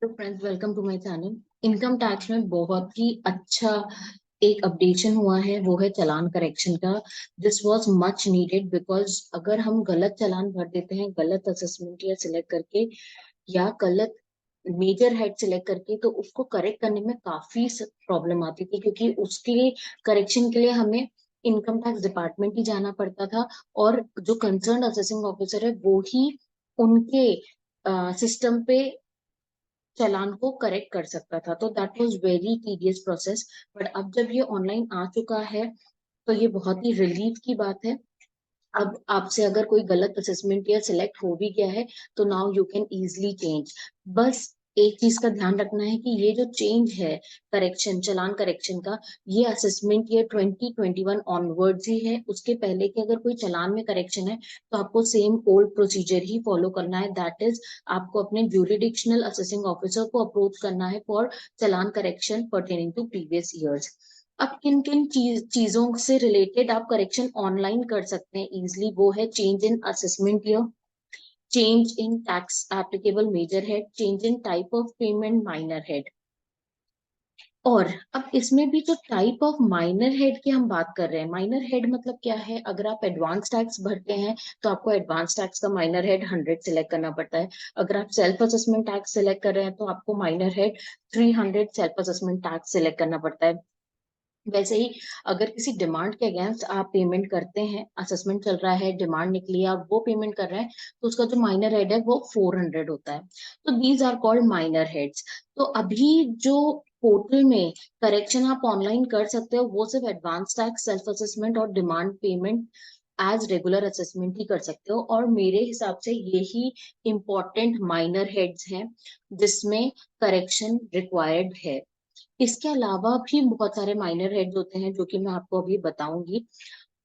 तो friends, welcome to my channel. Income tax में बहुत ही अच्छा एक अपडेशन हुआ है, वो है चालान करेक्शन का। This was much needed because अगर हम गलत चालान भर देते हैं, गलत असेसमेंट या सिलेक्ट करके या गलत मेजर हेड सिलेक्ट करके, तो उसको करेक्ट करने में काफी प्रॉब्लम आती थी, क्योंकि उसके लिए करेक्शन के लिए हमें इनकम टैक्स डिपार्टमेंट ही जाना पड़ता था। और जो कंसर्न असेसिंग ऑफिसर है वो ही उनके सिस्टम पे चालान को करेक्ट कर सकता था। तो that was very tedious process. But अब जब ये ऑनलाइन आ चुका है, तो ये बहुत ही रिलीफ की बात है। अब आपसे अगर कोई गलत असेसमेंट या सिलेक्ट हो भी गया है, तो now you can easily change. बस एक चीज का ध्यान रखना है कि ये जो चेंज है करेक्शन, चालान करेक्शन का, ये असेसमेंट ईयर 2021 ऑनवर्ड्स ही है। उसके पहले के अगर कोई चालान में करेक्शन है, तो आपको सेम ओल्ड प्रोसीजर ही फॉलो करना है। दैट इज, आपको अपने ज्यूरिडिक्शनल असेसिंग ऑफिसर को अप्रोच करना है for challan correction pertaining to previous years. अब किन किन चीजों से रिलेटेड आप करेक्शन ऑनलाइन कर सकते हैं इजिली, वो है change in assessment year, change in tax applicable major head, change in type of payment minor head. और अब इसमें भी जो टाइप ऑफ माइनर हेड की हम बात कर रहे हैं, माइनर हेड मतलब क्या है? अगर आप एडवांस टैक्स भरते हैं, तो आपको एडवांस टैक्स का माइनर हेड 100 सिलेक्ट करना पड़ता है। अगर आप सेल्फ असेसमेंट टैक्स सिलेक्ट कर रहे हैं, तो आपको minor head 300 self assessment tax select करना पड़ता है। वैसे ही अगर किसी डिमांड के अगेंस्ट आप पेमेंट करते हैं, असेसमेंट चल रहा है, डिमांड निकली है, आप वो पेमेंट कर रहे हैं, तो उसका जो माइनर हेड है वो 400 होता है। तो these are called minor heads. तो अभी जो पोर्टल में करेक्शन आप ऑनलाइन कर सकते हो, वो सिर्फ एडवांस टैक्स, सेल्फ असेसमेंट और demand payment as regular assessment ही कर सकते हो। और मेरे हिसाब से यही इम्पोर्टेंट माइनर हेड्स हैं जिसमें करेक्शन रिक्वायर्ड है। इसके अलावा भी बहुत सारे माइनर हेड्स होते हैं जो कि मैं आपको अभी बताऊंगी।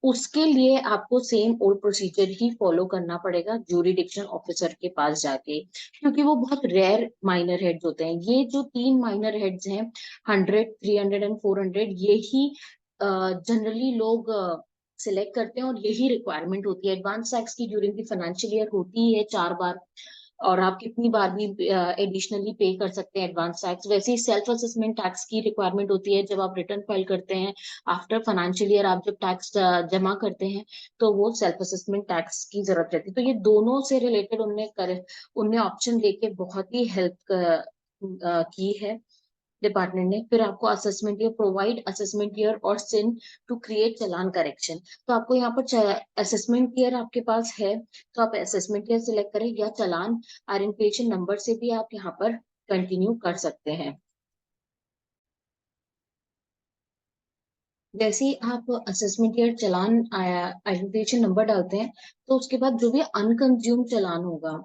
उसके लिए आपको सेम ओल्ड प्रोसीजर ही फॉलो करना पड़ेगा ज्यूरिडिक्शन ऑफिसर के पास जाके, क्योंकि वो बहुत रेयर माइनर हेड्स होते हैं। ये जो तीन माइनर हेड्स हैं, 100, 300 एंड 400, यही जनरली लोग सिलेक्ट करते हैं, और यही रिक्वायरमेंट होती है। एडवांस टैक्स की ड्यूरिंग द फाइनेंशियल ईयर होती है 4 बार, और आप कितनी बार भी एडिशनली पे कर सकते हैं एडवांस टैक्स। वैसे ही सेल्फ असेसमेंट टैक्स की रिक्वायरमेंट होती है जब आप रिटर्न फाइल करते हैं। आफ्टर फाइनेंशियल ईयर आप जब टैक्स जमा करते हैं, तो वो सेल्फ असेसमेंट टैक्स की जरूरत रहती है। तो ये दोनों से रिलेटेड उनने ऑप्शन देके बहुत ही हेल्प की है डिपार्टमेंट ने। फिर आपको assessment year, provide assessment year और सिन टू क्रिएट चालान करेक्शन। तो आपको यहाँ पर असेसमेंट ईयर आपके पास है, तो आप असेसमेंट ईयर सिलेक्ट करें, या चालान आइडेंटिफिकेशन नंबर से भी आप यहाँ पर कंटिन्यू कर सकते हैं। जैसे ही आप असेसमेंट ईयर, चालान आइडेंटिफिकेशन नंबर डालते हैं, तो उसके बाद जो भी अनकंज्यूम चालान होगा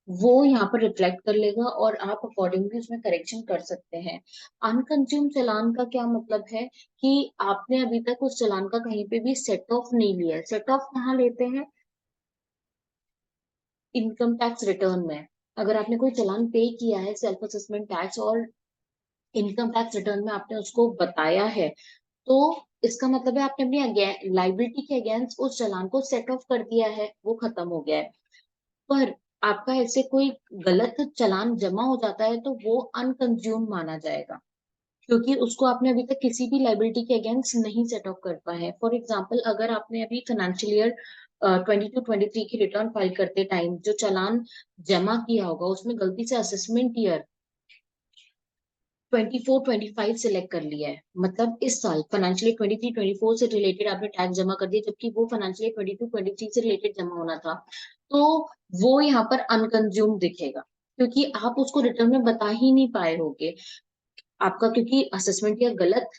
वो यहाँ पर रिफ्लेक्ट कर लेगा, और आप अकॉर्डिंगली उसमें करेक्शन कर सकते हैं। अनकंज्यूम चालान का क्या मतलब है? कि आपने अभी तक उस चालान का कहीं पे भी सेट ऑफ नहीं लिया है। सेट ऑफ कहाँ लेते हैं? इनकम टैक्स रिटर्न में। अगर आपने कोई चालान पे किया है सेल्फ असेसमेंट टैक्स, और इनकम टैक्स रिटर्न में आपने उसको बताया है, तो इसका मतलब है आपने अपनी लाइबिलिटी के अगेंस्ट उस चालान को सेट ऑफ कर दिया है, वो खत्म हो गया है। पर आपका ऐसे कोई गलत चालान जमा हो जाता है, तो वो अनकंज्यूम माना जाएगा, क्योंकि उसको आपने अभी तक किसी भी लाइबिलिटी के अगेंस्ट नहीं सेट ऑफ कर पाए हैं। फॉर एग्जाम्पल, अगर आपने अभी फाइनेंशियल ईयर 22-23 की रिटर्न फाइल करते टाइम जो चालान जमा किया होगा, उसमें गलती से असेसमेंट ईयर 24-25 सिलेक्ट कर लिया है, मतलब इस साल फाइनेंशियल 23-24 से रिलेटेड आपने टैक्स जमा कर दिया, जबकि वो फाइनेंशियल 22-23 से रिलेटेड जमा होना था, तो वो यहाँ पर अनकंज्यूम दिखेगा, क्योंकि आप उसको रिटर्न में बता ही नहीं पाए होगे। आपका क्योंकि असेसमेंट या गलत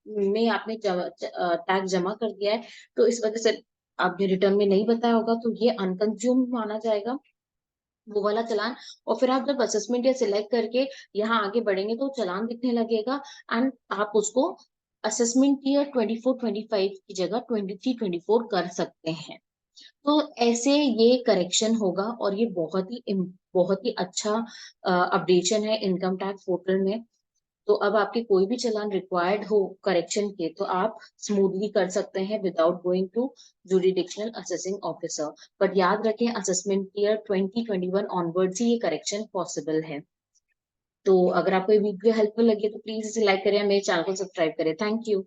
में आपने टैक्स जमा कर दिया है, तो इस वजह से आपने रिटर्न में नहीं बताया होगा, तो ये अनकंज्यूम माना जाएगा, वो वाला चालान। और फिर आप जब असेसमेंट या सिलेक्ट करके यहाँ आगे बढ़ेंगे, तो चालान दिखने लगेगा, एंड आप उसको असेसमेंट ईयर 24-25 की जगह 23-24 कर सकते हैं। तो ऐसे ये करेक्शन होगा, और ये बहुत ही अच्छा अपडेशन है इनकम टैक्स पोर्टल में। तो अब आपके कोई भी चालान रिक्वायर्ड हो करेक्शन के, तो आप स्मूथली कर सकते हैं without going to jurisdictional assessing officer. But याद रखें, असेसमेंट ईयर 2021 ऑनवर्ड्स ही ये करेक्शन पॉसिबल है। तो अगर आपको ये वीडियो हेल्पफुल लगी तो प्लीज इसे लाइक करें, मेरे चैनल को सब्सक्राइब करें। Thank you.